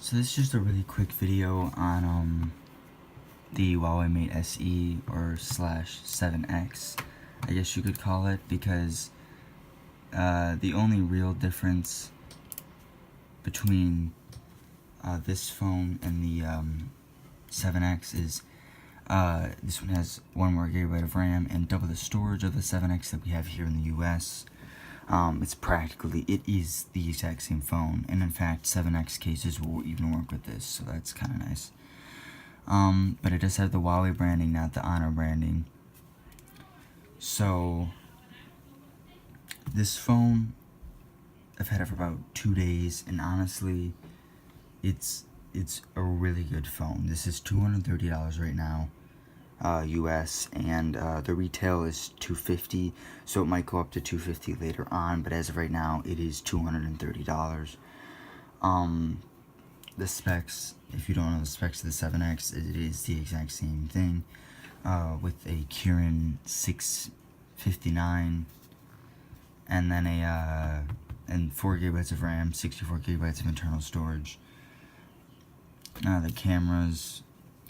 So this is just a really quick video on the Huawei Mate SE or slash 7X, I guess you could call it, because the only real difference between this phone and the 7X is this one has 1 more gigabyte of RAM and double the storage of the 7X that we have here in the US. It is the exact same phone, and in fact 7X cases will even work with this, so that's kind of nice. But it does have the Huawei branding, not the Honor branding. So this phone, I've had it for about 2 days, and honestly, it's a really good phone. This is $230 right now, US, and the retail is $250, so it might go up to $250 later on, but as of right now, it is $230. The specs, if you don't know the specs of the 7X, it is the exact same thing, with a Kirin 659, and then and 4 gigabytes of RAM, 64 gigabytes of internal storage. The cameras,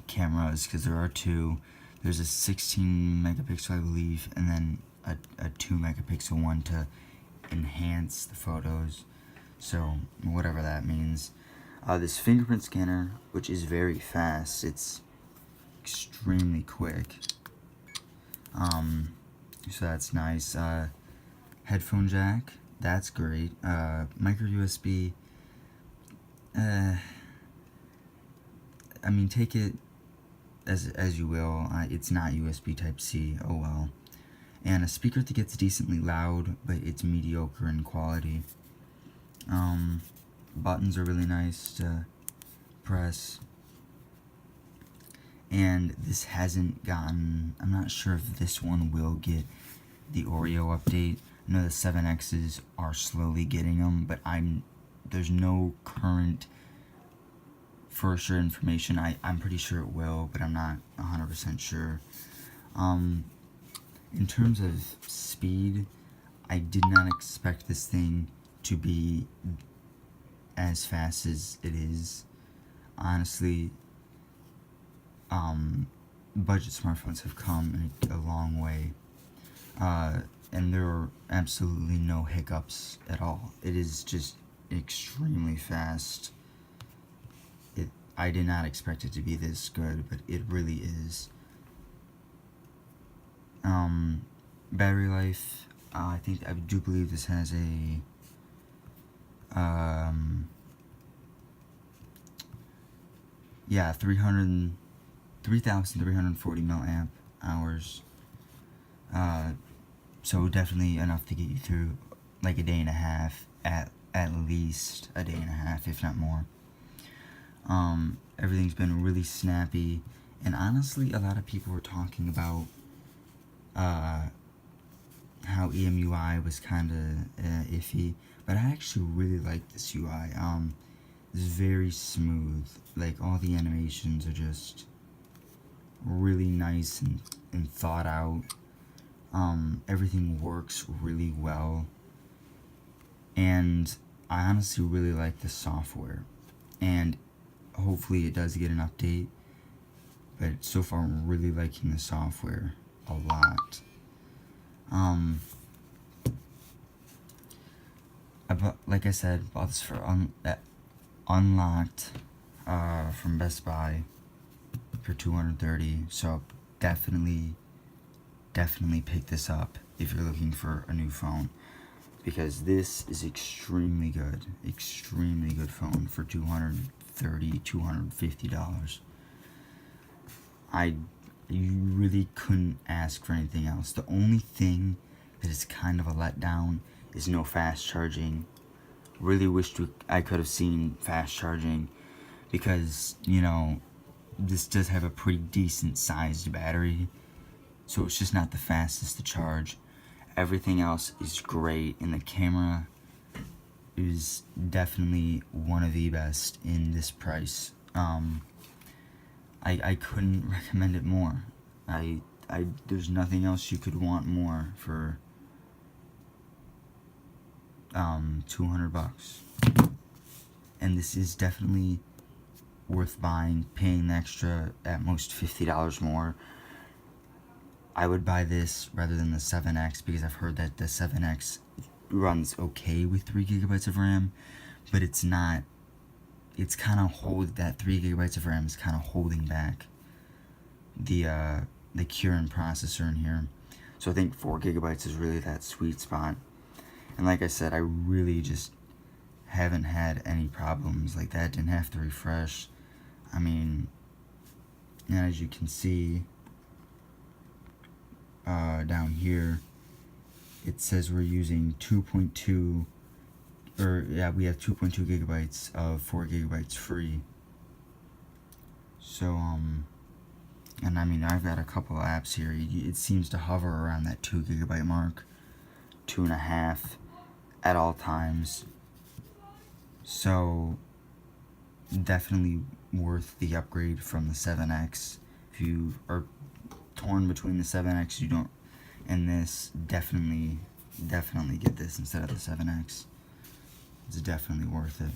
because there are two. There's a 16 megapixel, I believe, and then a 2 megapixel one to enhance the photos. So whatever that means. This fingerprint scanner, which is very fast, it's extremely quick. So that's nice. Headphone jack, that's great. Micro USB. I mean, take it as you will. It's not USB Type-C, oh well. And a speaker that gets decently loud, but it's mediocre in quality. Buttons are really nice to press. And this hasn't gotten, I'm not sure if this one will get the Oreo update. I know the 7Xs are slowly getting them, but there's no current for sure information. I'm pretty sure it will, but I'm not 100% sure. In terms of speed, I did not expect this thing to be as fast as it is. Honestly, budget smartphones have come a long way, and there are absolutely no hiccups at all. It is just extremely fast. I did not expect it to be this good, but it really is. Battery life, I do believe this has a 3,340 milliamp hours. So definitely enough to get you through like a day and a half, at least a day and a half, if not more. Everything's been really snappy, and honestly, a lot of people were talking about how EMUI was kind of iffy, but I actually really like this UI. It's very smooth. Like, all the animations are just really nice and thought out. Everything works really well, and I honestly really like the software, and hopefully it does get an update, but so far I'm really liking the software a lot. Like I said, bought this for unlocked from Best Buy for $230, so definitely pick this up if you're looking for a new phone, because this is extremely good phone for $250. You really couldn't ask for anything else. The only thing that is kind of a letdown is no fast charging. Really wished I could have seen fast charging, because, you know, this does have a pretty decent sized battery, so it's just not the fastest to charge. Everything else is great, and the camera is definitely one of the best in this price. I couldn't recommend it more. There's nothing else you could want more for $200. And this is definitely worth buying, paying the extra, at most $50 more. I would buy this rather than the 7X because I've heard that the 7X runs okay with 3 gigabytes of RAM, but it's not. It's kind of that 3 gigabytes of RAM is kind of holding back the Kirin processor in here. So I think 4 gigabytes is really that sweet spot. And like I said, I really just haven't had any problems like that. Didn't have to refresh. I mean, and as you can see down here, it says we're using 2.2, or yeah, we have 2.2 gigabytes of 4 gigabytes free. So and I mean, I've got a couple of apps here. It seems to hover around that 2 gigabyte mark, 2.5 at all times. So definitely worth the upgrade from the 7X. If you are torn between the 7X, and this, definitely get this instead of the 7X. It's definitely worth it.